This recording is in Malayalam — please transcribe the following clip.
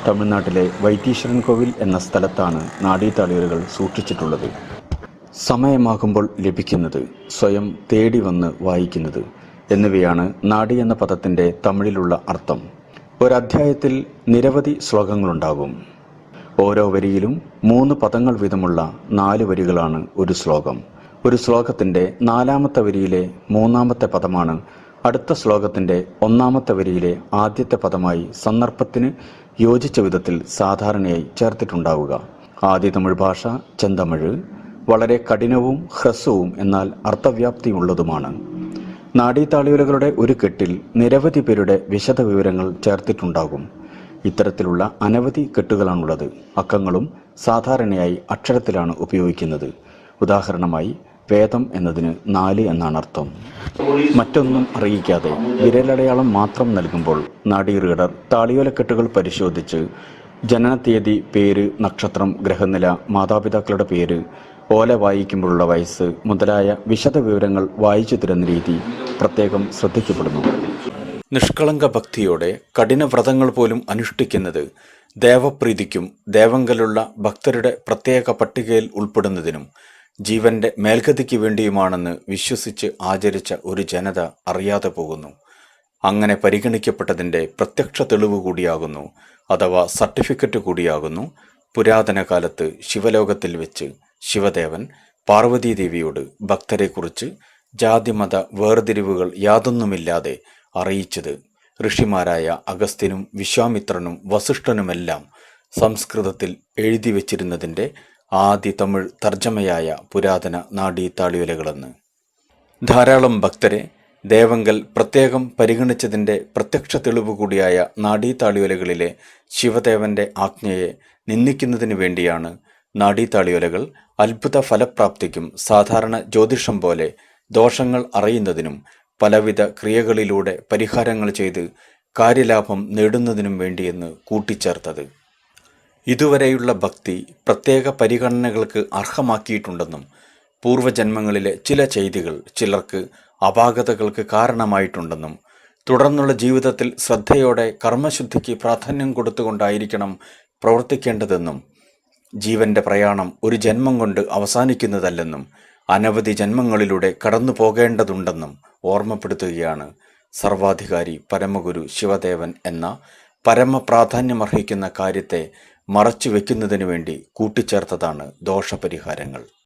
തമിഴ്നാട്ടിലെ വൈത്തീശ്വരൻ കോവിൽ എന്ന സ്ഥലത്താണ് നാഡീതാളിയോലകൾ സൂക്ഷിച്ചിട്ടുള്ളത്. സമയമാകുമ്പോൾ ലഭിക്കുന്നത്, സ്വയം തേടി വന്ന് വായിക്കുന്നത് എന്നിവയാണ് നാഡി എന്ന പദത്തിൻ്റെ തമിഴിലുള്ള അർത്ഥം. ഒരധ്യായത്തിൽ നിരവധി ശ്ലോകങ്ങളുണ്ടാകും. ഓരോ വരിയിലും 3 പദങ്ങൾ വീതമുള്ള 4 വരികളാണ് ഒരു ശ്ലോകം. ഒരു ശ്ലോകത്തിൻ്റെ 4ാമത്തെ വരിയിലെ 3ാമത്തെ പദമാണ് അടുത്ത ശ്ലോകത്തിൻ്റെ 1ാമത്തെ വരിയിലെ ആദ്യത്തെ പദമായി സന്ദർഭത്തിന് യോജിച്ച വിധത്തിൽ സാധാരണയായി ചേർത്തിട്ടുണ്ടാവുക. ആദ്യ തമിഴ് ഭാഷ ചെന്തമിഴ് വളരെ കഠിനവും ഹ്രസ്വവും എന്നാൽ അർത്ഥവ്യാപ്തിയുള്ളതുമാണ്. നാഡീതാളിയോലകളുടെ ഒരു കെട്ടിൽ നിരവധി പേരുടെ വിശദ വിവരങ്ങൾ ചേർത്തിട്ടുണ്ടാകും. ഇത്തരത്തിലുള്ള അനവധി കെട്ടുകളാണുള്ളത്. അക്കങ്ങളും സാധാരണയായി അക്ഷരത്തിലാണ് ഉപയോഗിക്കുന്നത്. ഉദാഹരണമായി വേദം എന്നതിന് 4 എന്നാണ് അർത്ഥം. മറ്റൊന്നും അറിയിക്കാതെ വിരലടയാളം മാത്രം നൽകുമ്പോൾ നാഡി റീഡർ താളിയോലക്കെട്ടുകൾ പരിശോധിച്ച് ജനനത്തീയതി, പേര്, നക്ഷത്രം, ഗ്രഹനില, മാതാപിതാക്കളുടെ പേര്, ഓല വായിക്കുമ്പോഴുള്ള വയസ്സ് മുതലായ വിശദ വിവരങ്ങൾ വായിച്ചു തരുന്ന രീതി പ്രത്യേകം ശ്രദ്ധിക്കപ്പെടുന്നു. നിഷ്കളങ്ക ഭക്തിയോടെ കഠിന വ്രതങ്ങൾ പോലും അനുഷ്ഠിക്കുന്നത് ദേവപ്രീതിക്കും ദേവങ്കലുള്ള ഭക്തരുടെ പ്രത്യേക പട്ടികയിൽ ഉൾപ്പെടുന്നതിനും ജീവന്റെ മേൽഗതിക്ക് വേണ്ടിയുമാണെന്ന് വിശ്വസിച്ച് ആചരിച്ച ഒരു ജനത അറിയാതെ പോകുന്നു. അങ്ങനെ പരിഗണിക്കപ്പെട്ടതിൻ്റെ പ്രത്യക്ഷ തെളിവ് കൂടിയാകുന്നു, അഥവാ സർട്ടിഫിക്കറ്റ് കൂടിയാകുന്നു, പുരാതന കാലത്ത് ശിവലോകത്തിൽ വെച്ച് ശിവദേവൻ പാർവതീദേവിയോട് ഭക്തരെക്കുറിച്ച് ജാതിമത വേർതിരിവുകൾ യാതൊന്നുമില്ലാതെ അറിയിച്ചത്. ഋഷിമാരായ അഗസ്ത്യനും വിശ്വാമിത്രനും വസിഷ്ഠനുമെല്ലാം സംസ്കൃതത്തിൽ എഴുതി വച്ചിരുന്നതിൻ്റെ ആദ്യ തമിഴ് തർജ്ജമയായ പുരാതന നാഡീതാളിയോലകളെന്ന്. ധാരാളം ഭക്തരെ ദേവങ്കൽ പ്രത്യേകം പരിഗണിച്ചതിൻ്റെ പ്രത്യക്ഷ തെളിവ് കൂടിയായ നാഡീതാളിയോലകളിലെ ശിവദേവന്റെ ആജ്ഞയെ നിന്ദിക്കുന്നതിന് വേണ്ടിയാണ് നാഡീതാളിയോലകൾ അത്ഭുത ഫലപ്രാപ്തിക്കും സാധാരണ ജ്യോതിഷം പോലെ ദോഷങ്ങൾ അറിയുന്നതിനും പലവിധ ക്രിയകളിലൂടെ പരിഹാരങ്ങൾ ചെയ്ത് കാര്യലാഭം നേടുന്നതിനും വേണ്ടിയെന്ന് കൂട്ടിച്ചേർത്തത്. ഇതുവരെയുള്ള ഭക്തി പ്രത്യേക പരിഗണനകൾക്ക് അർഹമാക്കിയിട്ടുണ്ടെന്നും പൂർവജന്മങ്ങളിലെ ചില ചെയ്തികൾ ചിലർക്ക് അപാകതകൾക്ക് കാരണമായിട്ടുണ്ടെന്നും തുടർന്നുള്ള ജീവിതത്തിൽ ശ്രദ്ധയോടെ കർമ്മശുദ്ധിക്ക് പ്രാധാന്യം കൊടുത്തുകൊണ്ടായിരിക്കണം പ്രവർത്തിക്കേണ്ടതെന്നും ജീവന്റെ പ്രയാണം ഒരു ജന്മം കൊണ്ട് അവസാനിക്കുന്നതല്ലെന്നും അനവധി ജന്മങ്ങളിലൂടെ കടന്നു പോകേണ്ടതുണ്ടെന്നും ഓർമ്മപ്പെടുത്തുകയാണ് സർവാധികാരി പരമഗുരു ശിവദേവൻ എന്ന പരമപ്രാധാന്യമർഹിക്കുന്ന കാര്യത്തെ മറച്ചു വെക്കുന്നതിനു വേണ്ടി കൂട്ടിച്ചേർത്തതാണ് ദോഷപരിഹാരങ്ങൾ.